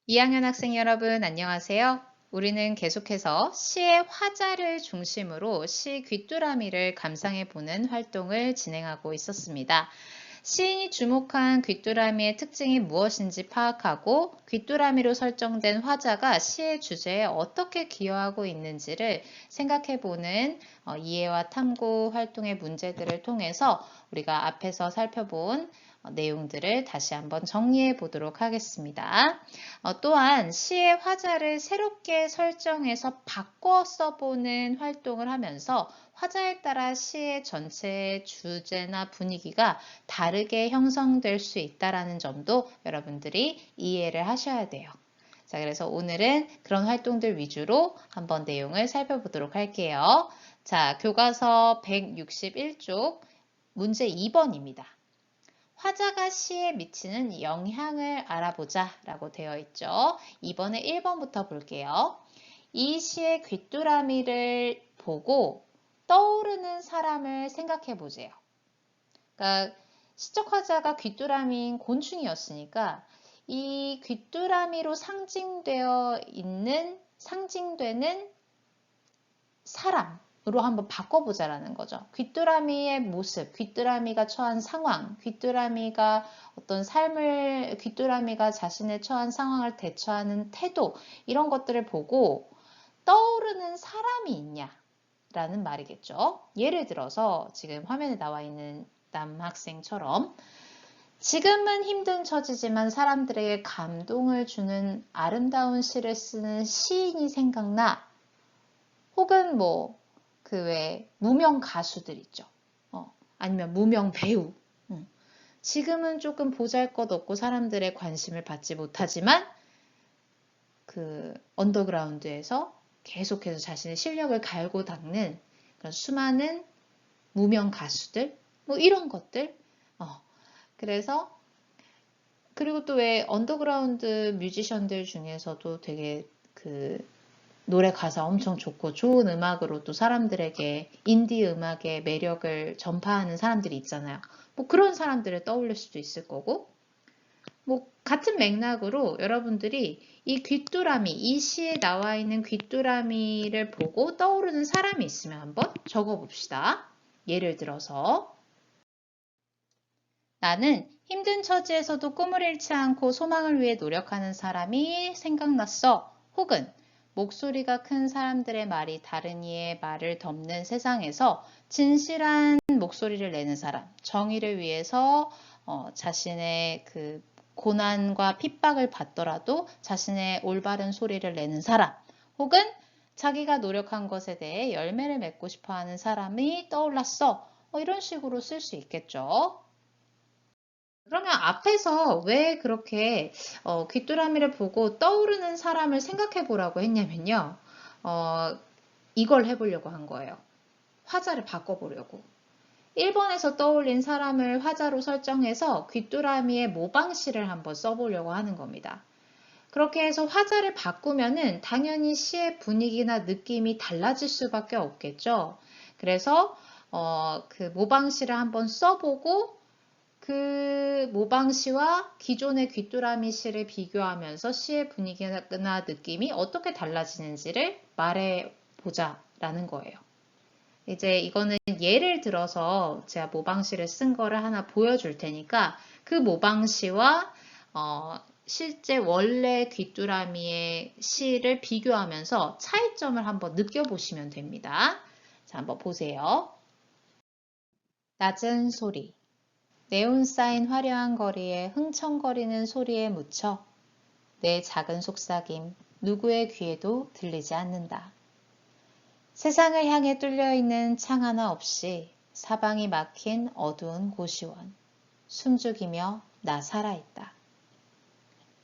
2학년 학생 여러분, 안녕하세요. 우리는 계속해서 시의 화자를 중심으로 시 귀뚜라미를 감상해 보는 활동을 진행하고 있었습니다. 시인이 주목한 귀뚜라미의 특징이 무엇인지 파악하고 귀뚜라미로 설정된 화자가 시의 주제에 어떻게 기여하고 있는지를 생각해 보는 이해와 탐구 활동의 문제들을 통해서 우리가 앞에서 살펴본 내용들을 다시 한번 정리해 보도록 하겠습니다. 또한 시의 화자를 새롭게 설정해서 바꿔 써보는 활동을 하면서 화자에 따라 시의 전체 주제나 분위기가 다르게 형성될 수 있다는 점도 여러분들이 이해를 하셔야 돼요. 자, 그래서 오늘은 그런 활동들 위주로 한번 내용을 살펴보도록 할게요. 자, 교과서 161쪽 문제 2번입니다. 화자가 시에 미치는 영향을 알아보자 라고 되어 있죠. 이번에 1번부터 볼게요. 이 시의 귀뚜라미를 보고 떠오르는 사람을 생각해 보세요. 그러니까 시적 화자가 귀뚜라미인 곤충이었으니까 이 귀뚜라미로 상징되는 사람으로 한번 바꿔보자라는 거죠. 귀뚜라미의 모습, 귀뚜라미가 처한 상황, 귀뚜라미가 자신의 처한 상황을 대처하는 태도, 이런 것들을 보고 떠오르는 사람이 있냐라는 말이겠죠. 예를 들어서 지금 화면에 나와 있는 남학생처럼 지금은 힘든 처지지만 사람들에게 감동을 주는 아름다운 시를 쓰는 시인이 생각나. 혹은 그 외 무명 가수들 있죠. 아니면 무명 배우. 지금은 조금 보잘것없고 사람들의 관심을 받지 못하지만 그 언더그라운드에서 계속해서 자신의 실력을 갈고 닦는 그런 수많은 무명 가수들, 이런 것들. 그래서 그리고 또 왜 언더그라운드 뮤지션들 중에서도 되게 노래 가사 엄청 좋고 좋은 음악으로 또 사람들에게 인디 음악의 매력을 전파하는 사람들이 있잖아요. 그런 사람들을 떠올릴 수도 있을 거고, 같은 맥락으로 여러분들이 이 시에 나와 있는 귀뚜라미를 보고 떠오르는 사람이 있으면 한번 적어 봅시다. 예를 들어서 나는 힘든 처지에서도 꿈을 잃지 않고 소망을 위해 노력하는 사람이 생각났어. 혹은 목소리가 큰 사람들의 말이 다른 이의 말을 덮는 세상에서 진실한 목소리를 내는 사람, 정의를 위해서 자신의 그 고난과 핍박을 받더라도 자신의 올바른 소리를 내는 사람, 혹은 자기가 노력한 것에 대해 열매를 맺고 싶어 하는 사람이 떠올랐어. 이런 식으로 쓸 수 있겠죠. 그러면 앞에서 왜 그렇게 귀뚜라미를 보고 떠오르는 사람을 생각해 보라고 했냐면요. 이걸 해보려고 한 거예요. 화자를 바꿔보려고. 1번에서 떠올린 사람을 화자로 설정해서 귀뚜라미의 모방시를 한번 써보려고 하는 겁니다. 그렇게 해서 화자를 바꾸면은 당연히 시의 분위기나 느낌이 달라질 수밖에 없겠죠. 그래서 그 모방시를 한번 써보고 그 모방시와 기존의 귀뚜라미 시를 비교하면서 시의 분위기나 느낌이 어떻게 달라지는지를 말해보자라는 거예요. 이제 이거는 예를 들어서 제가 모방시를 쓴 거를 하나 보여줄 테니까 그 모방시와 실제 원래 귀뚜라미의 시를 비교하면서 차이점을 한번 느껴보시면 됩니다. 자, 한번 보세요. 낮은 소리. 네온 사인 화려한 거리에 흥청거리는 소리에 묻혀 내 작은 속삭임 누구의 귀에도 들리지 않는다. 세상을 향해 뚫려있는 창 하나 없이 사방이 막힌 어두운 고시원. 숨죽이며 나 살아있다.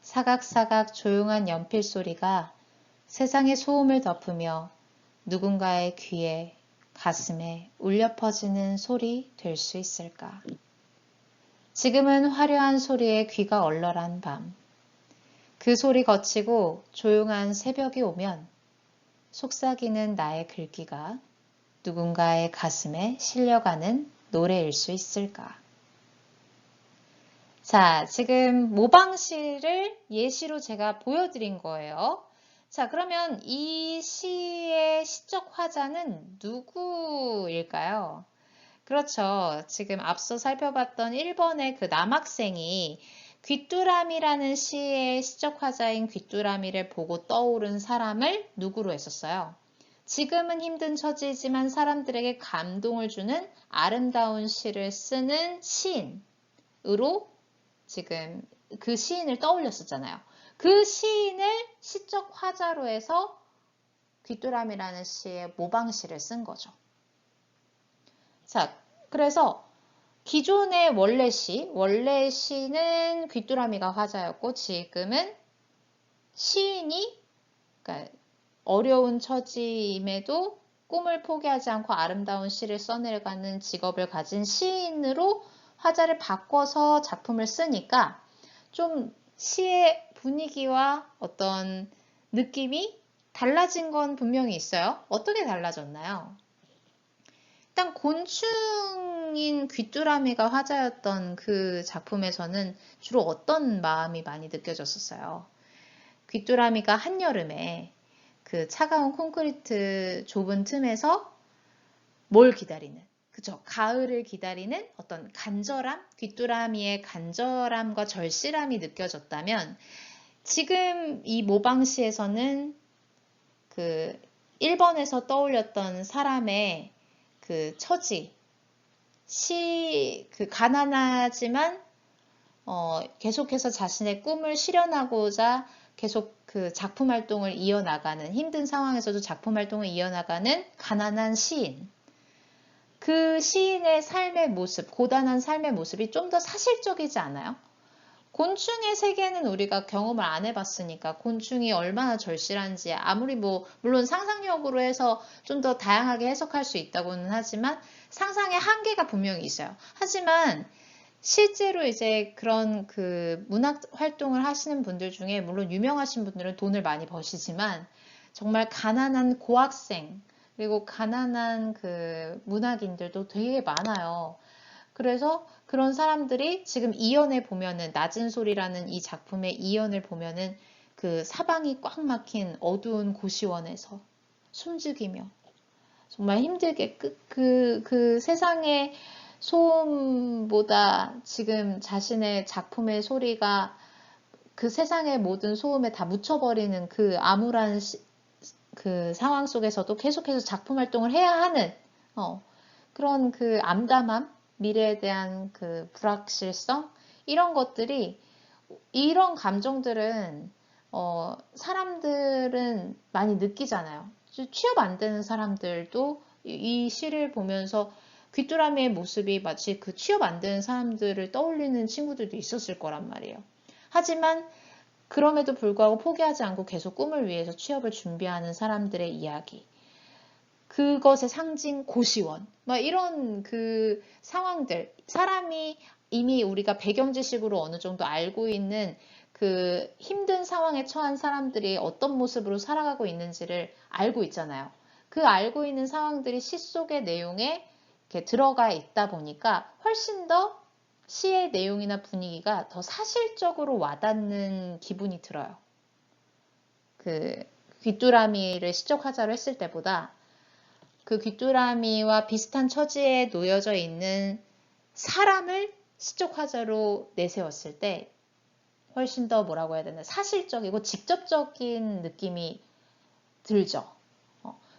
사각사각 조용한 연필 소리가 세상의 소음을 덮으며 누군가의 귀에 가슴에 울려 퍼지는 소리 될 수 있을까? 지금은 화려한 소리에 귀가 얼얼한 밤. 그 소리 거치고 조용한 새벽이 오면 속삭이는 나의 글귀가 누군가의 가슴에 실려가는 노래일 수 있을까? 자, 지금 모방시를 예시로 제가 보여드린 거예요. 자, 그러면 이 시의 시적 화자는 누구일까요? 그렇죠. 지금 앞서 살펴봤던 1번의 그 남학생이 귀뚜라미라는 시의 시적 화자인 귀뚜라미를 보고 떠오른 사람을 누구로 했었어요? 지금은 힘든 처지지만 사람들에게 감동을 주는 아름다운 시를 쓰는 시인으로 지금 그 시인을 떠올렸었잖아요. 그 시인을 시적 화자로 해서 귀뚜라미라는 시의 모방시를 쓴 거죠. 자, 그래서 기존의 원래 시는 귀뚜라미가 화자였고 지금은 시인이 그러니까 어려운 처지임에도 꿈을 포기하지 않고 아름다운 시를 써내려가는 직업을 가진 시인으로 화자를 바꿔서 작품을 쓰니까 좀 시의 분위기와 어떤 느낌이 달라진 건 분명히 있어요. 어떻게 달라졌나요? 일단 곤충인 귀뚜라미가 화자였던 그 작품에서는 주로 어떤 마음이 많이 느껴졌었어요. 귀뚜라미가 한여름에 그 차가운 콘크리트 좁은 틈에서 뭘 기다리는, 그죠? 가을을 기다리는 어떤 간절함, 귀뚜라미의 간절함과 절실함이 느껴졌다면 지금 이 모방시에서는 그 1번에서 떠올렸던 사람의 그 처지, 그 가난하지만 계속해서 자신의 꿈을 실현하고자 계속 그 작품 활동을 이어나가는 힘든 상황에서도 작품 활동을 이어나가는 가난한 시인. 그 시인의 삶의 모습, 고단한 삶의 모습이 좀 더 사실적이지 않아요? 곤충의 세계는 우리가 경험을 안 해봤으니까 곤충이 얼마나 절실한지 아무리 물론 상상력으로 해서 좀 더 다양하게 해석할 수 있다고는 하지만 상상의 한계가 분명히 있어요. 하지만 실제로 이제 그런 그 문학 활동을 하시는 분들 중에 물론 유명하신 분들은 돈을 많이 버시지만 정말 가난한 고학생 그리고 가난한 그 문학인들도 되게 많아요. 그래서 그런 사람들이 지금 이연에 보면은 낮은 소리라는 이 작품의 이연을 보면은 그 사방이 꽉 막힌 어두운 고시원에서 숨죽이며 정말 힘들게 그 세상의 소음보다 지금 자신의 작품의 소리가 그 세상의 모든 소음에 다 묻혀버리는 그 암울한 그 상황 속에서도 계속해서 작품 활동을 해야 하는 그런 그 암담함, 미래에 대한 그 불확실성 이런 것들이 이런 감정들은 사람들은 많이 느끼잖아요. 취업 안 되는 사람들도 이 시를 보면서 귀뚜라미의 모습이 마치 그 취업 안 되는 사람들을 떠올리는 친구들도 있었을 거란 말이에요. 하지만 그럼에도 불구하고 포기하지 않고 계속 꿈을 위해서 취업을 준비하는 사람들의 이야기. 그것의 상징 고시원. 막 이런 그 상황들. 사람이 이미 우리가 배경 지식으로 어느 정도 알고 있는 그 힘든 상황에 처한 사람들이 어떤 모습으로 살아가고 있는지를 알고 있잖아요. 그 알고 있는 상황들이 시 속의 내용에 이렇게 들어가 있다 보니까 훨씬 더 시의 내용이나 분위기가 더 사실적으로 와닿는 기분이 들어요. 그 귀뚜라미를 시적 화자로 했을 때보다 그 귀뚜라미와 비슷한 처지에 놓여져 있는 사람을 시적 화자로 내세웠을 때 훨씬 더 뭐라고 해야 되나 사실적이고 직접적인 느낌이 들죠.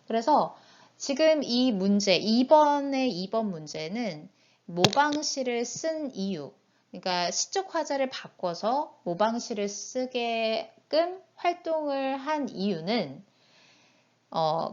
그래서 지금 이 문제 2번 문제는 모방시를 쓴 이유 그러니까 시적 화자를 바꿔서 모방시를 쓰게끔 활동을 한 이유는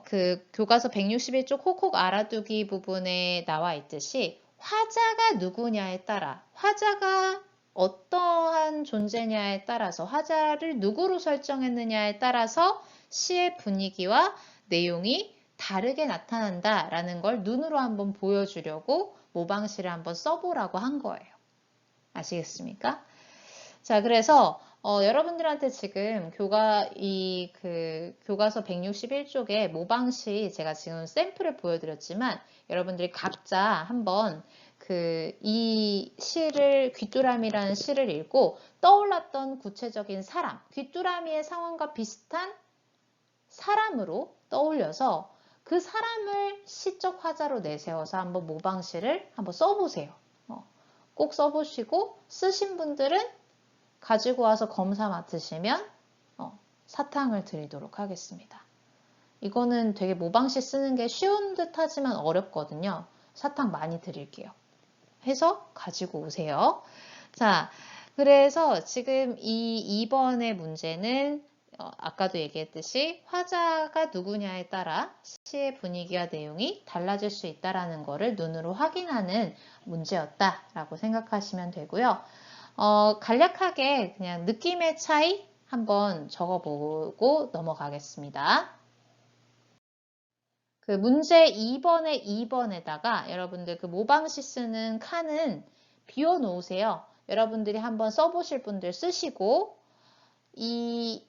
그 교과서 161쪽 혹혹 알아두기 부분에 나와 있듯이 화자가 누구냐에 따라 화자가 어떠한 존재냐에 따라서 화자를 누구로 설정했느냐에 따라서 시의 분위기와 내용이 다르게 나타난다라는 걸 눈으로 한번 보여주려고 모방시를 한번 써보라고 한 거예요. 아시겠습니까? 자, 그래서 여러분들한테 지금 교과서 161쪽에 모방시 제가 지금 샘플을 보여드렸지만 여러분들이 각자 한번 이 시를 귀뚜라미라는 시를 읽고 떠올랐던 구체적인 사람, 귀뚜라미의 상황과 비슷한 사람으로 떠올려서 그 사람을 시적 화자로 내세워서 한번 모방시를 한번 써보세요. 꼭 써보시고 쓰신 분들은 가지고 와서 검사 맡으시면 사탕을 드리도록 하겠습니다. 이거는 되게 모방시 쓰는 게 쉬운 듯 하지만 어렵거든요. 사탕 많이 드릴게요. 해서 가지고 오세요. 자, 그래서 지금 이 2번의 문제는 아까도 얘기했듯이 화자가 누구냐에 따라 시의 분위기와 내용이 달라질 수 있다는 것을 눈으로 확인하는 문제였다라고 생각하시면 되고요. 간략하게 그냥 느낌의 차이 한번 적어보고 넘어가겠습니다. 그 문제 2번에다가 여러분들 그 모방시 쓰는 칸은 비워 놓으세요. 여러분들이 한번 써보실 분들 쓰시고 이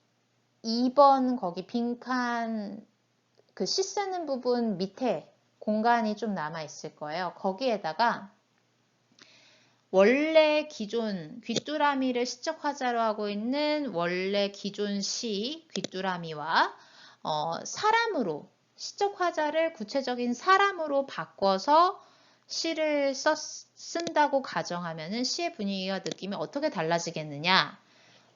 2번 거기 빈칸 그 시 쓰는 부분 밑에 공간이 좀 남아 있을 거예요. 거기에다가 원래 기존 귀뚜라미를 시적 화자로 하고 있는 원래 기존 시 귀뚜라미와 사람으로 시적 화자를 구체적인 사람으로 바꿔서 시를 쓴다고 가정하면은 시의 분위기와 느낌이 어떻게 달라지겠느냐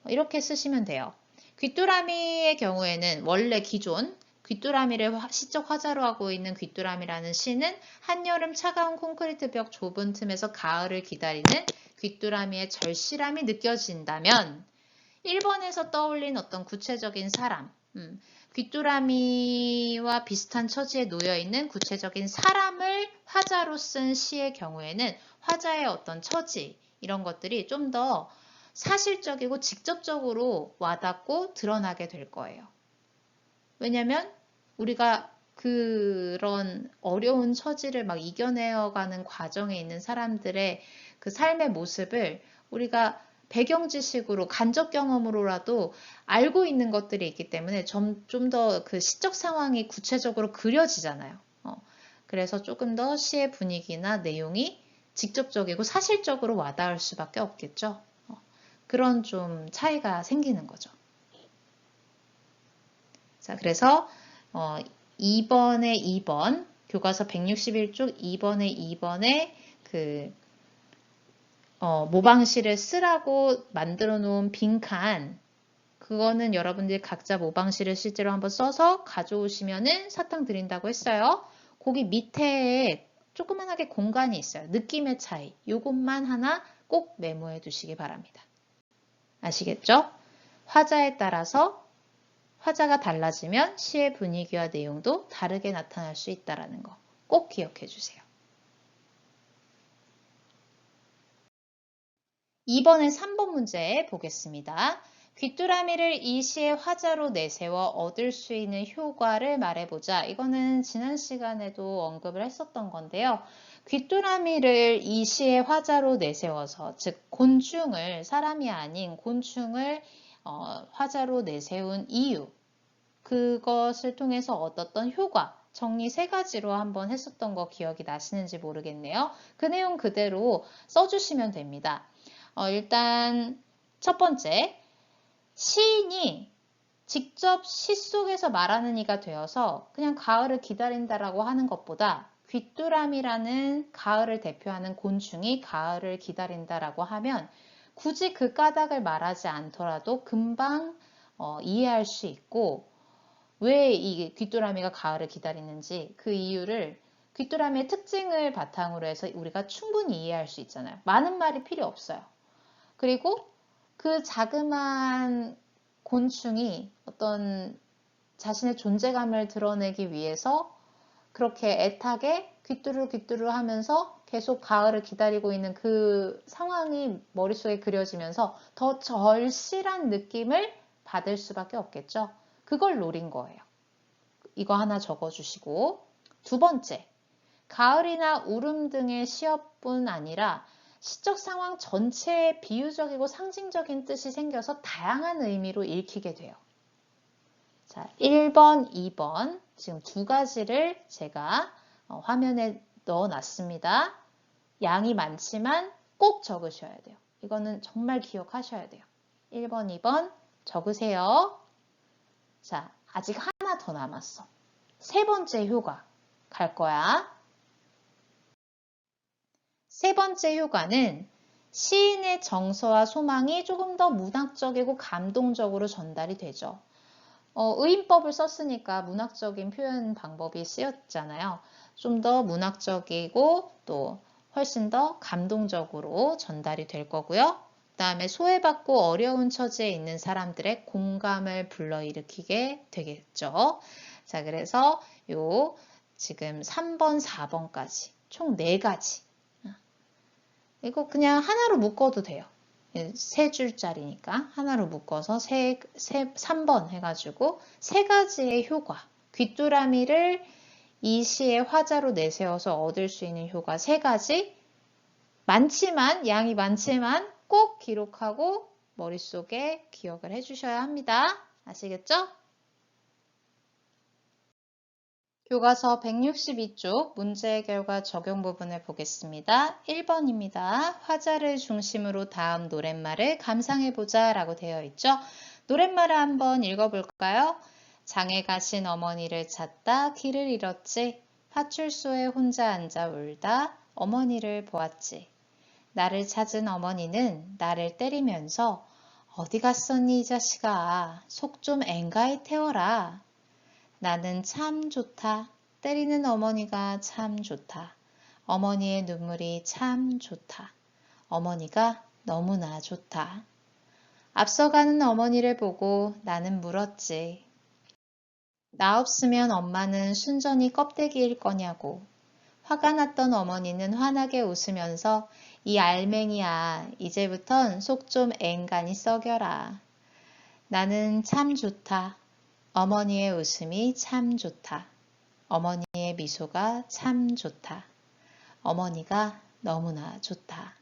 이렇게 쓰시면 돼요. 귀뚜라미의 경우에는 원래 기존 귀뚜라미를 시적 화자로 하고 있는 귀뚜라미라는 시는 한여름 차가운 콘크리트 벽 좁은 틈에서 가을을 기다리는 귀뚜라미의 절실함이 느껴진다면 1번에서 떠올린 어떤 구체적인 사람, 귀뚜라미와 비슷한 처지에 놓여있는 구체적인 사람을 화자로 쓴 시의 경우에는 화자의 어떤 처지, 이런 것들이 좀 더 사실적이고 직접적으로 와닿고 드러나게 될 거예요. 왜냐면 우리가 그런 어려운 처지를 막 이겨내어가는 과정에 있는 사람들의 그 삶의 모습을 우리가 배경 지식으로 간접 경험으로라도 알고 있는 것들이 있기 때문에 좀 더 그 시적 상황이 구체적으로 그려지잖아요. 그래서 조금 더 시의 분위기나 내용이 직접적이고 사실적으로 와닿을 수밖에 없겠죠. 그런 좀 차이가 생기는 거죠. 자, 그래서 2번에 2번, 교과서 161쪽 2번에 2번에 그 모방시를 쓰라고 만들어 놓은 빈칸, 그거는 여러분들이 각자 모방시를 실제로 한번 써서 가져오시면은 사탕 드린다고 했어요. 거기 밑에 조그만하게 공간이 있어요. 느낌의 차이. 요것만 하나 꼭 메모해 두시기 바랍니다. 아시겠죠? 화자에 따라서 화자가 달라지면 시의 분위기와 내용도 다르게 나타날 수 있다는 거 꼭 기억해 주세요. 2번의 3번 문제 보겠습니다. 귀뚜라미를 이 시의 화자로 내세워 얻을 수 있는 효과를 말해보자. 이거는 지난 시간에도 언급을 했었던 건데요. 귀뚜라미를 이 시의 화자로 내세워서, 즉 곤충을, 사람이 아닌 곤충을 화자로 내세운 이유, 그것을 통해서 얻었던 효과, 정리 3가지로 한번 했었던 거 기억이 나시는지 모르겠네요. 그 내용 그대로 써주시면 됩니다. 일단 첫 번째, 시인이 직접 시 속에서 말하는 이가 되어서 그냥 가을을 기다린다라고 하는 것보다 귀뚜라미라는 가을을 대표하는 곤충이 가을을 기다린다라고 하면 굳이 그 까닭을 말하지 않더라도 금방 이해할 수 있고, 왜 이 귀뚜라미가 가을을 기다리는지 그 이유를 귀뚜라미의 특징을 바탕으로 해서 우리가 충분히 이해할 수 있잖아요. 많은 말이 필요 없어요. 그리고 그 자그마한 곤충이 어떤 자신의 존재감을 드러내기 위해서 그렇게 애타게 귀뚜루 하면서 계속 가을을 기다리고 있는 그 상황이 머릿속에 그려지면서 더 절실한 느낌을 받을 수밖에 없겠죠. 그걸 노린 거예요. 이거 하나 적어주시고, 두 번째, 가을이나 울음 등의 시어뿐 아니라 시적 상황 전체에 비유적이고 상징적인 뜻이 생겨서 다양한 의미로 읽히게 돼요. 자, 1번, 2번 지금 2가지를 제가 화면에 넣어놨습니다. 양이 많지만 꼭 적으셔야 돼요. 이거는 정말 기억하셔야 돼요. 1번, 2번 적으세요. 자, 아직 하나 더 남았어. 세 번째 효과 갈 거야. 세 번째 효과는 시인의 정서와 소망이 조금 더 문학적이고 감동적으로 전달이 되죠. 의인법을 썼으니까 문학적인 표현 방법이 쓰였잖아요. 좀 더 문학적이고 또 훨씬 더 감동적으로 전달이 될 거고요. 그 다음에 소외받고 어려운 처지에 있는 사람들의 공감을 불러일으키게 되겠죠. 자, 그래서 요 지금 3번, 4번까지 총 4가지. 이거 그냥 하나로 묶어도 돼요. 세 줄짜리니까 하나로 묶어서 3번 해가지고 세 가지의 효과, 귀뚜라미를 이 시의 화자로 내세워서 얻을 수 있는 효과 세 가지, 양이 많지만 꼭 기록하고 머릿속에 기억을 해주셔야 합니다. 아시겠죠? 교과서 162쪽 문제 해결과 적용 부분을 보겠습니다. 1번입니다. 화자를 중심으로 다음 노랫말을 감상해보자 라고 되어 있죠. 노랫말을 한번 읽어볼까요? 장에 가신 어머니를 찾다 길을 잃었지. 파출소에 혼자 앉아 울다 어머니를 보았지. 나를 찾은 어머니는 나를 때리면서 어디 갔었니 이 자식아. 속 좀 앵가히 태워라. 나는 참 좋다. 때리는 어머니가 참 좋다. 어머니의 눈물이 참 좋다. 어머니가 너무나 좋다. 앞서가는 어머니를 보고 나는 물었지. 나 없으면 엄마는 순전히 껍데기일 거냐고. 화가 났던 어머니는 환하게 웃으면서 이 알맹이야, 이제부턴 속 좀 앵간히 썩여라. 나는 참 좋다. 어머니의 웃음이 참 좋다. 어머니의 미소가 참 좋다. 어머니가 너무나 좋다.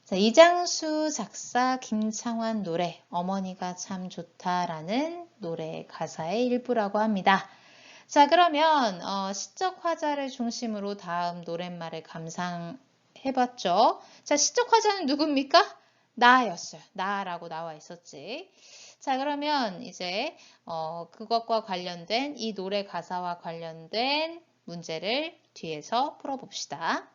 자, 이장수 작사 김창완 노래 어머니가 참 좋다라는 노래 가사의 일부라고 합니다. 자, 그러면 시적 화자를 중심으로 다음 노랫말을 감상해봤죠. 자, 시적 화자는 누굽니까? 나였어요. 나라고 나와 있었지. 자, 그러면 이제 그것과 관련된 이 노래 가사와 관련된 문제를 뒤에서 풀어봅시다.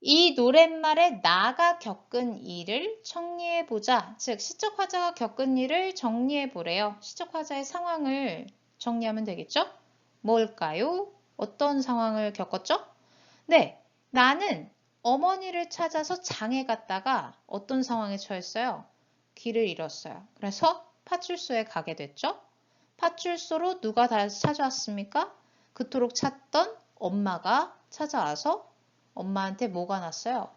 이 노랫말에 나가 겪은 일을 정리해보자. 즉, 시적 화자가 겪은 일을 정리해보래요. 시적 화자의 상황을 정리하면 되겠죠? 뭘까요? 어떤 상황을 겪었죠? 네, 나는 어머니를 찾아서 장에 갔다가 어떤 상황에 처했어요? 길을 잃었어요. 그래서 파출소에 가게 됐죠? 파출소로 누가 다시 찾아왔습니까? 그토록 찾던 엄마가 찾아와서 엄마한테 뭐가 났어요?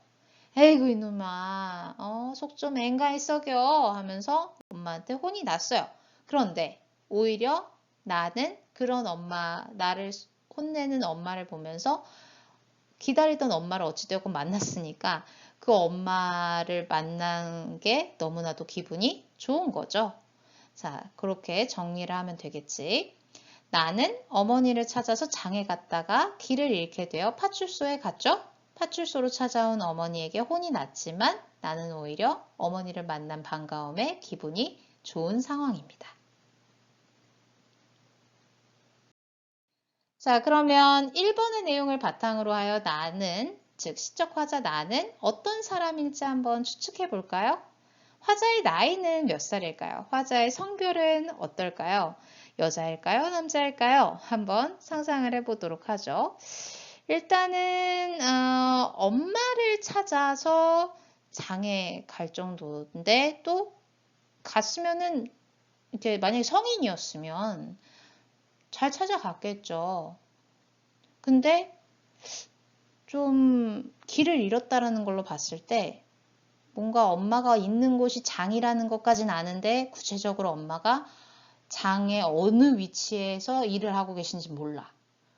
에이구 이놈아, 속 좀 앵간히 썩여 하면서 엄마한테 혼이 났어요. 그런데 오히려 나는 그런 나를 혼내는 엄마를 보면서 기다리던 엄마를 어찌되었건 만났으니까 그 엄마를 만난 게 너무나도 기분이 좋은 거죠. 자, 그렇게 정리를 하면 되겠지. 나는 어머니를 찾아서 장에 갔다가 길을 잃게 되어 파출소에 갔죠. 파출소로 찾아온 어머니에게 혼이 났지만 나는 오히려 어머니를 만난 반가움에 기분이 좋은 상황입니다. 자, 그러면 1번의 내용을 바탕으로 하여 나는, 즉 시적 화자 나는 어떤 사람일지 한번 추측해 볼까요? 화자의 나이는 몇 살일까요? 화자의 성별은 어떨까요? 여자일까요? 남자일까요? 한번 상상을 해보도록 하죠. 일단은 엄마를 찾아서 장에 갈 정도인데 또 갔으면은 이렇게 만약에 성인이었으면 잘 찾아갔겠죠. 근데 좀 길을 잃었다라는 걸로 봤을 때 뭔가 엄마가 있는 곳이 장이라는 것까지는 아는데 구체적으로 엄마가 장의 어느 위치에서 일을 하고 계신지 몰라.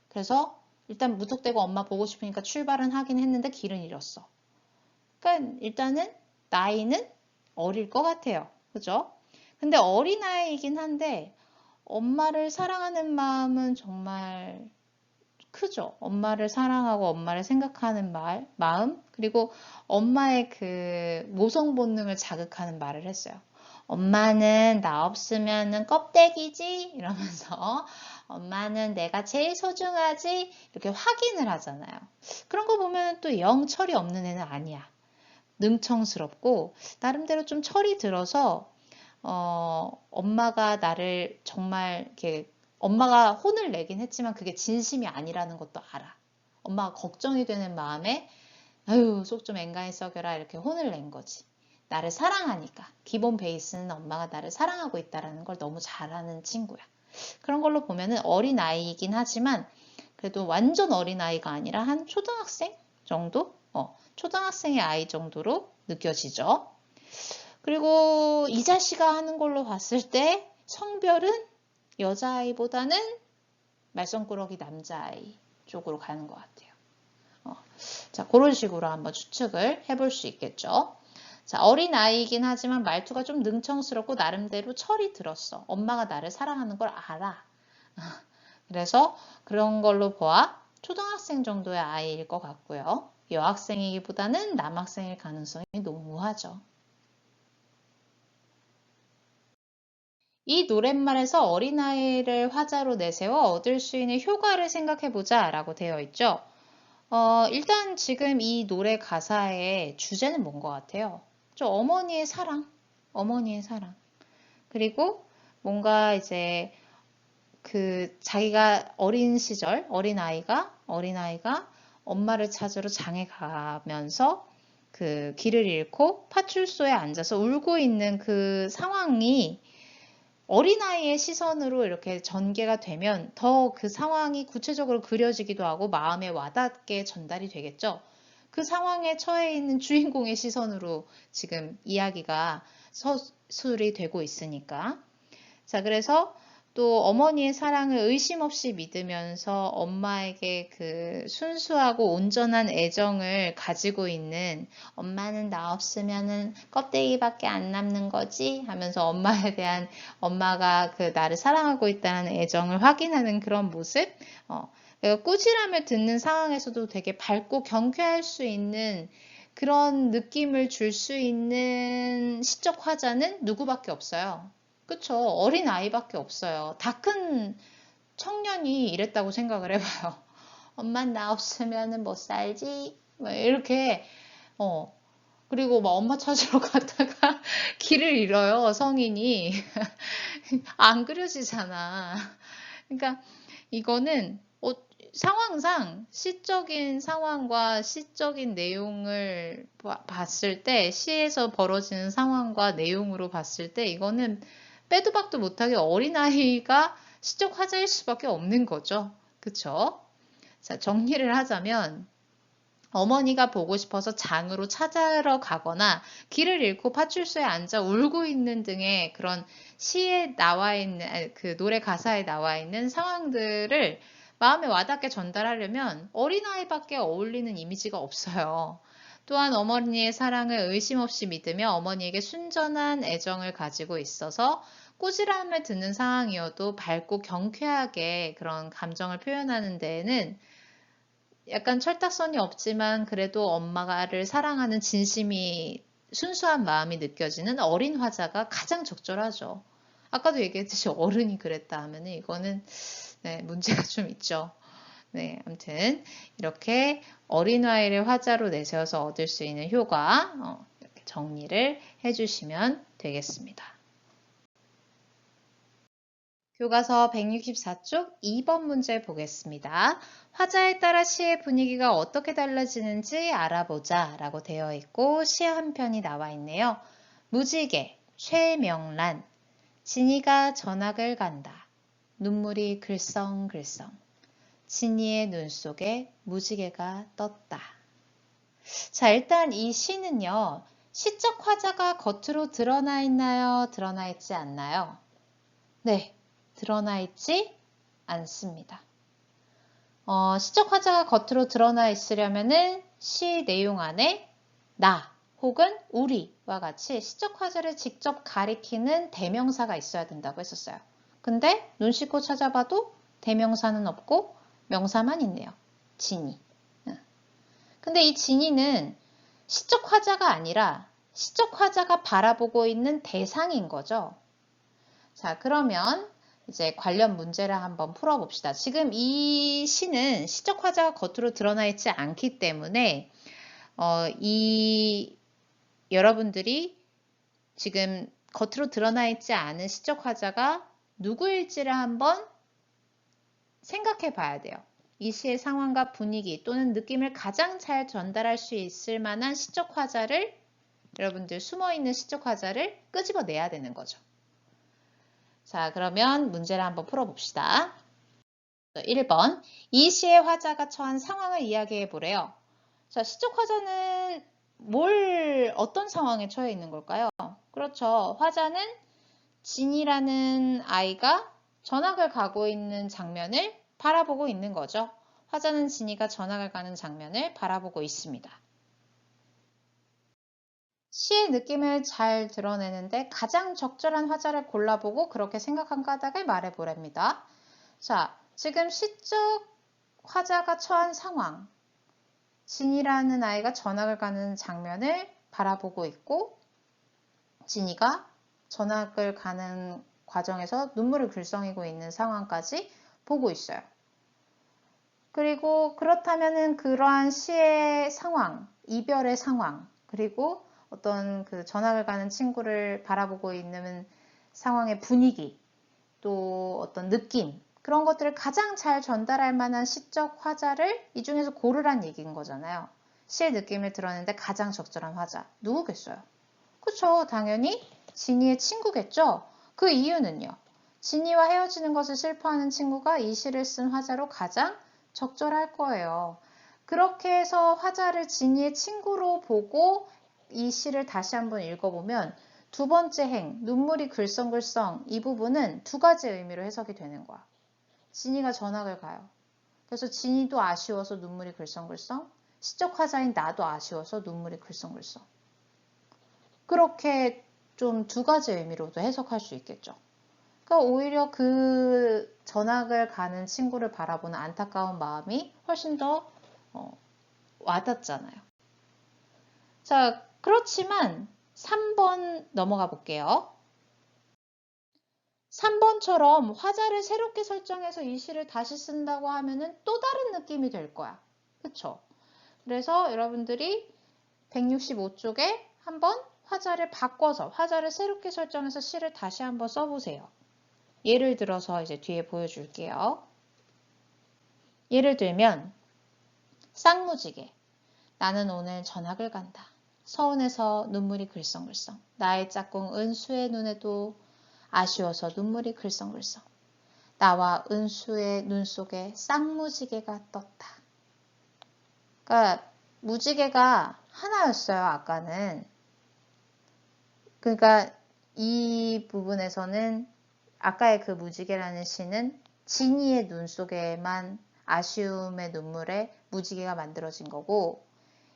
그래서 일단 무턱대고 엄마 보고 싶으니까 출발은 하긴 했는데 길은 잃었어. 그러니까 일단은 나이는 어릴 것 같아요. 그죠? 근데 어린아이이긴 한데 엄마를 사랑하는 마음은 정말 크죠. 엄마를 사랑하고 엄마를 생각하는 마음, 그리고 엄마의 그 모성 본능을 자극하는 말을 했어요. 엄마는 나 없으면은 껍데기지? 이러면서 엄마는 내가 제일 소중하지? 이렇게 확인을 하잖아요. 그런 거 보면 또 영 철이 없는 애는 아니야. 능청스럽고 나름대로 좀 철이 들어서 엄마가 나를 정말 이렇게 엄마가 혼을 내긴 했지만 그게 진심이 아니라는 것도 알아. 엄마가 걱정이 되는 마음에 아유 속 좀 앵간히 썩여라 이렇게 혼을 낸 거지. 나를 사랑하니까. 기본 베이스는 엄마가 나를 사랑하고 있다는 걸 너무 잘 아는 친구야. 그런 걸로 보면은 어린아이이긴 하지만 그래도 완전 어린아이가 아니라 한 초등학생 정도? 초등학생의 아이 정도로 느껴지죠. 그리고 이자씨가 하는 걸로 봤을 때 성별은 여자아이보다는 말썽꾸러기 남자아이 쪽으로 가는 것 같아요. 자, 그런 식으로 한번 추측을 해볼 수 있겠죠. 자, 어린아이이긴 하지만 말투가 좀 능청스럽고 나름대로 철이 들었어. 엄마가 나를 사랑하는 걸 알아. 그래서 그런 걸로 보아 초등학생 정도의 아이일 것 같고요. 여학생이기보다는 남학생일 가능성이 농후하죠. 이 노랫말에서 어린아이를 화자로 내세워 얻을 수 있는 효과를 생각해보자 라고 되어 있죠. 일단 지금 이 노래 가사의 주제는 뭔 것 같아요? 어머니의 사랑, 어머니의 사랑. 그리고 뭔가 이제 그 자기가 어린 시절, 어린아이가 엄마를 찾으러 장에 가면서 그 길을 잃고 파출소에 앉아서 울고 있는 그 상황이 어린아이의 시선으로 이렇게 전개가 되면 더 그 상황이 구체적으로 그려지기도 하고 마음에 와닿게 전달이 되겠죠. 그 상황에 처해 있는 주인공의 시선으로 지금 이야기가 서술이 되고 있으니까. 자, 그래서 또 어머니의 사랑을 의심 없이 믿으면서 엄마에게 그 순수하고 온전한 애정을 가지고 있는 엄마는 나 없으면은 껍데기밖에 안 남는 거지 하면서 엄마에 대한 엄마가 그 나를 사랑하고 있다는 애정을 확인하는 그런 모습. 꾸지람을 듣는 상황에서도 되게 밝고 경쾌할 수 있는 그런 느낌을 줄 수 있는 시적 화자는 누구밖에 없어요. 그쵸. 어린 아이밖에 없어요. 다 큰 청년이 이랬다고 생각을 해봐요. 엄마 나 없으면은 못 살지? 이렇게, 어. 그리고 막 엄마 찾으러 갔다가 길을 잃어요, 성인이. 안 그려지잖아. 그러니까 이거는 상황상 시적인 상황과 시적인 내용을 봤을 때, 시에서 벌어지는 상황과 내용으로 봤을 때 이거는 빼도 박도 못하게 어린아이가 시적 화자일 수밖에 없는 거죠. 그쵸? 자, 정리를 하자면 어머니가 보고 싶어서 장으로 찾아러 가거나 길을 잃고 파출소에 앉아 울고 있는 등의 그런 시에 나와 있는, 그 노래 가사에 나와 있는 상황들을 마음에 와닿게 전달하려면 어린아이밖에 어울리는 이미지가 없어요. 또한 어머니의 사랑을 의심 없이 믿으며 어머니에게 순전한 애정을 가지고 있어서 꾸지람을 듣는 상황이어도 밝고 경쾌하게 그런 감정을 표현하는 데에는 약간 철딱선이 없지만 그래도 엄마를 사랑하는 진심이 순수한 마음이 느껴지는 어린 화자가 가장 적절하죠. 아까도 얘기했듯이 어른이 그랬다 하면 이거는 네, 문제가 좀 있죠. 네, 아무튼 이렇게 어린아이를 화자로 내세워서 얻을 수 있는 효과 이렇게 정리를 해주시면 되겠습니다. 교과서 164쪽 2번 문제 보겠습니다. 화자에 따라 시의 분위기가 어떻게 달라지는지 알아보자 라고 되어 있고 시 한 편이 나와 있네요. 무지개, 최명란, 진이가 전학을 간다. 눈물이 글썽글썽. 진이의 눈 속에 무지개가 떴다. 자, 일단 이 시는요. 시적 화자가 겉으로 드러나 있나요? 드러나 있지 않나요? 네, 드러나 있지 않습니다. 시적 화자가 겉으로 드러나 있으려면은 시 내용 안에 나 혹은 우리와 같이 시적 화자를 직접 가리키는 대명사가 있어야 된다고 했었어요. 근데 눈 씻고 찾아봐도 대명사는 없고 명사만 있네요. 진이. 근데 이 진이는 시적 화자가 아니라 시적 화자가 바라보고 있는 대상인 거죠. 자, 그러면 이제 관련 문제를 한번 풀어봅시다. 지금 이 시는 시적 화자가 겉으로 드러나 있지 않기 때문에 여러분들이 지금 겉으로 드러나 있지 않은 시적 화자가 누구일지를 한번 생각해 봐야 돼요. 이 시의 상황과 분위기 또는 느낌을 가장 잘 전달할 수 있을 만한 시적 화자를 여러분들 숨어있는 시적 화자를 끄집어내야 되는 거죠. 자, 그러면 문제를 한번 풀어봅시다. 1번, 이 시의 화자가 처한 상황을 이야기해 보래요. 자, 시적 화자는 어떤 상황에 처해 있는 걸까요? 그렇죠. 화자는 진이라는 아이가 전학을 가고 있는 장면을 바라보고 있는 거죠. 화자는 진이가 전학을 가는 장면을 바라보고 있습니다. 시의 느낌을 잘 드러내는데 가장 적절한 화자를 골라보고 그렇게 생각한 까닭을 말해보랍니다. 자, 지금 시적 화자가 처한 상황. 진이라는 아이가 전학을 가는 장면을 바라보고 있고 진이가 전학을 가는 과정에서 눈물을 글썽이고 있는 상황까지 보고 있어요. 그리고 그렇다면은 그러한 시의 상황, 이별의 상황, 그리고 어떤 그 전학을 가는 친구를 바라보고 있는 상황의 분위기, 또 어떤 느낌, 그런 것들을 가장 잘 전달할 만한 시적 화자를 이 중에서 고르란 얘기인 거잖아요. 시의 느낌을 드러내는데 가장 적절한 화자, 누구겠어요? 그쵸, 당연히 진이의 친구겠죠? 그 이유는요. 진이와 헤어지는 것을 슬퍼하는 친구가 이 시를 쓴 화자로 가장 적절할 거예요. 그렇게 해서 화자를 진이의 친구로 보고 이 시를 다시 한번 읽어보면 두 번째 행, 눈물이 글썽글썽 이 부분은 두 가지 의미로 해석이 되는 거야. 진이가 전학을 가요. 그래서 진이도 아쉬워서 눈물이 글썽글썽, 시적 화자인 나도 아쉬워서 눈물이 글썽글썽. 그렇게 좀 두 가지 의미로도 해석할 수 있겠죠. 그러니까 오히려 그 전학을 가는 친구를 바라보는 안타까운 마음이 훨씬 더 와닿잖아요. 자, 그렇지만 3번 넘어가 볼게요. 3번처럼 화자를 새롭게 설정해서 이 시를 다시 쓴다고 하면은 또 다른 느낌이 될 거야. 그쵸? 그래서 여러분들이 165쪽에 한번 화자를 바꿔서 화자를 새롭게 설정해서 시를 다시 한번 써보세요. 예를 들어서 이제 뒤에 보여줄게요. 예를 들면 쌍무지개. 나는 오늘 전학을 간다. 서운해서 눈물이 글썽글썽. 나의 짝꿍 은수의 눈에도 아쉬워서 눈물이 글썽글썽. 나와 은수의 눈 속에 쌍무지개가 떴다. 그러니까 무지개가 하나였어요, 아까는. 그러니까 이 부분에서는 아까의 그 무지개라는 시는 진이의 눈 속에만 아쉬움의 눈물에 무지개가 만들어진 거고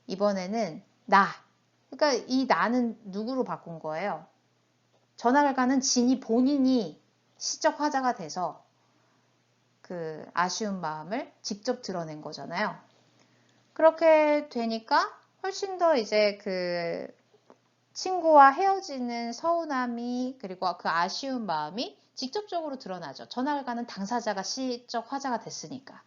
이번에는 나. 그러니까 이 나는 누구로 바꾼 거예요? 전학을 가는 진이 본인이 시적 화자가 돼서 그 아쉬운 마음을 직접 드러낸 거잖아요. 그렇게 되니까 훨씬 더 이제 그 친구와 헤어지는 서운함이 그리고 그 아쉬운 마음이 직접적으로 드러나죠. 전학을 가는 당사자가 시적 화자가 됐으니까.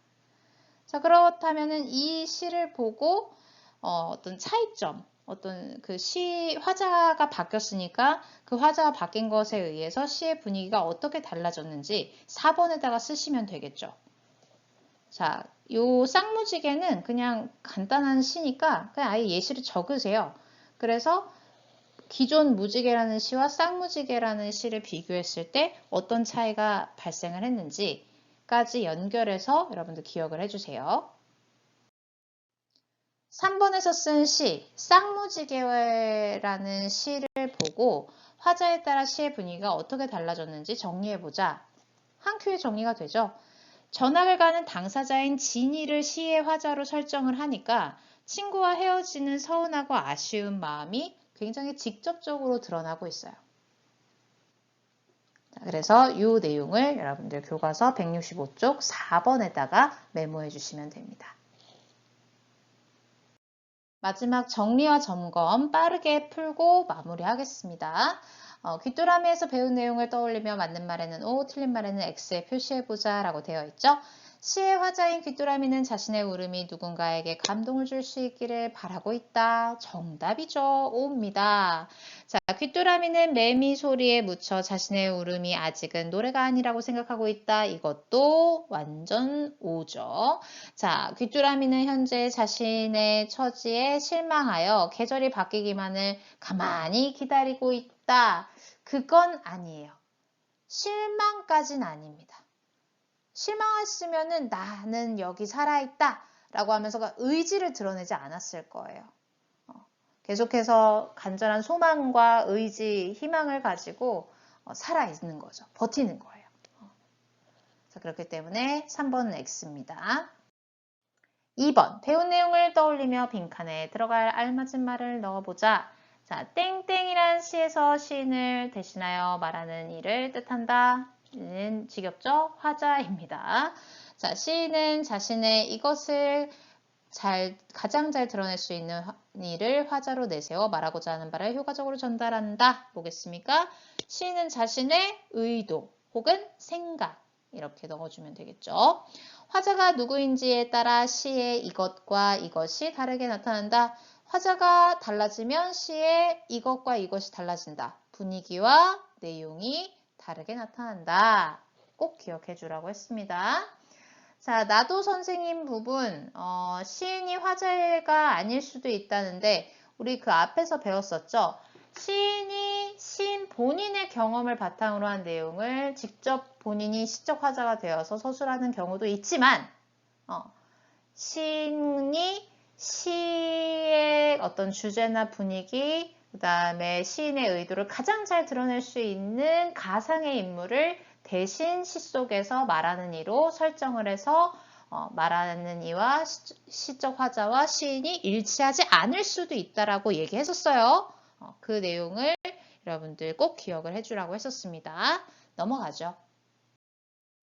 자, 그렇다면은 이 시를 보고 어떤 차이점, 어떤 그 시 화자가 바뀌었으니까 그 화자가 바뀐 것에 의해서 시의 분위기가 어떻게 달라졌는지 4번에다가 쓰시면 되겠죠. 자, 요 쌍무지개는 그냥 간단한 시니까 그냥 아예 예시를 적으세요. 그래서 기존 무지개라는 시와 쌍무지개라는 시를 비교했을 때 어떤 차이가 발생을 했는지까지 연결해서 여러분들 기억을 해주세요. 3번에서 쓴 시, 쌍무지개라는 시를 보고 화자에 따라 시의 분위기가 어떻게 달라졌는지 정리해보자. 한 큐에 정리가 되죠. 전학을 가는 당사자인 진이를 시의 화자로 설정을 하니까 친구와 헤어지는 서운하고 아쉬운 마음이 굉장히 직접적으로 드러나고 있어요. 그래서 이 내용을 여러분들 교과서 165쪽 4번에다가 메모해 주시면 됩니다. 마지막 정리와 점검 빠르게 풀고 마무리하겠습니다. 귀뚜라미에서 배운 내용을 떠올리며 맞는 말에는 O, 틀린 말에는 X에 표시해보자 라고 되어 있죠. 시의 화자인 귀뚜라미는 자신의 울음이 누군가에게 감동을 줄 수 있기를 바라고 있다. 정답이죠. O입니다. 자, 귀뚜라미는 매미 소리에 묻혀 자신의 울음이 아직은 노래가 아니라고 생각하고 있다. 이것도 완전 O죠. 자, 귀뚜라미는 현재 자신의 처지에 실망하여 계절이 바뀌기만을 가만히 기다리고 있다. 그건 아니에요. 실망까지는 아닙니다. 실망했으면은 나는 여기 살아있다 라고 하면서 의지를 드러내지 않았을 거예요. 계속해서 간절한 소망과 의지, 희망을 가지고 살아있는 거죠. 버티는 거예요. 자, 그렇기 때문에 3번은 X입니다. 2번, 배운 내용을 떠올리며 빈칸에 들어갈 알맞은 말을 넣어보자. 자, 땡땡이란 시에서 시인을 대신하여 말하는 이를 뜻한다. 는 지겹죠? 화자입니다. 자, 시인은 자신의 이것을 가장 잘 드러낼 수 있는 일을 화자로 내세워 말하고자 하는 바를 효과적으로 전달한다. 뭐겠습니까? 시인은 자신의 의도 혹은 생각 이렇게 넣어주면 되겠죠. 화자가 누구인지에 따라 시의 이것과 이것이 다르게 나타난다. 화자가 달라지면 시의 이것과 이것이 달라진다. 분위기와 내용이 다르게 나타난다. 꼭 기억해 주라고 했습니다. 자, 나도 선생님 부분, 시인이 화자가 아닐 수도 있다는데, 우리 그 앞에서 배웠었죠? 시인 본인의 경험을 바탕으로 한 내용을 직접 본인이 시적 화자가 되어서 서술하는 경우도 있지만, 시인이 시의 어떤 주제나 분위기, 그 다음에 시인의 의도를 가장 잘 드러낼 수 있는 가상의 인물을 대신 시 속에서 말하는 이로 설정을 해서 말하는 이와 시적 화자와 시인이 일치하지 않을 수도 있다라고 얘기했었어요. 그 내용을 여러분들 꼭 기억을 해주라고 했었습니다. 넘어가죠.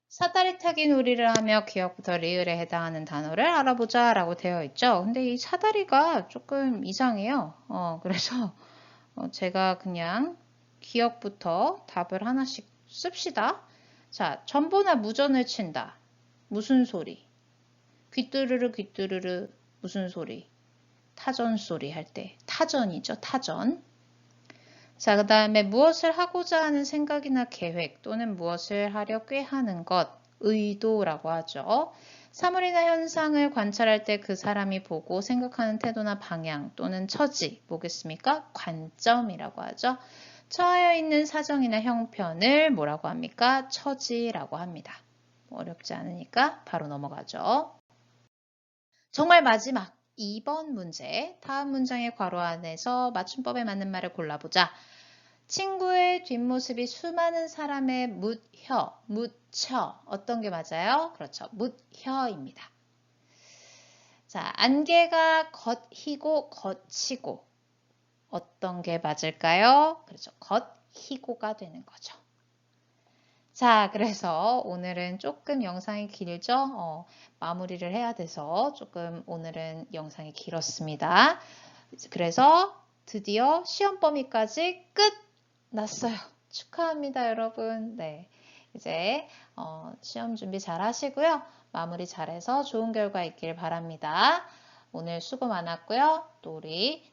사다리 타기 놀이를 하며 기억부터 리을에 해당하는 단어를 알아보자 라고 되어 있죠. 근데 이 사다리가 조금 이상해요. 그래서 제가 그냥 기억부터 답을 하나씩 씁시다. 자, 전보나 무전을 친다. 무슨 소리? 귀뚜르르 귀뚜르르 무슨 소리? 타전 소리 할 때 타전이죠. 타전. 자, 그 다음에 무엇을 하고자 하는 생각이나 계획 또는 무엇을 하려 꾀하는 것, 의도라고 하죠. 사물이나 현상을 관찰할 때 그 사람이 보고 생각하는 태도나 방향 또는 처지, 뭐겠습니까? 관점이라고 하죠. 처하여 있는 사정이나 형편을 뭐라고 합니까? 처지라고 합니다. 어렵지 않으니까 바로 넘어가죠. 정말 마지막 2번 문제, 다음 문장의 괄호 안에서 맞춤법에 맞는 말을 골라보자. 친구의 뒷모습이 수많은 사람의 묻혀. 어떤 게 맞아요? 그렇죠. 묻혀입니다. 자, 안개가 겉희고 거치고. 어떤 게 맞을까요? 그렇죠. 겉희고가 되는 거죠. 자, 그래서 오늘은 조금 영상이 길죠? 마무리를 해야 돼서 조금 오늘은 영상이 길었습니다. 그래서 드디어 시험 범위까지 끝났어요. 축하합니다, 여러분. 네, 이제 시험 준비 잘 하시고요. 마무리 잘해서 좋은 결과 있길 바랍니다. 오늘 수고 많았고요. 또 우리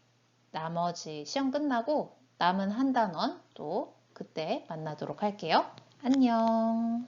나머지 시험 끝나고 남은 한 단원 또 그때 만나도록 할게요. 안녕.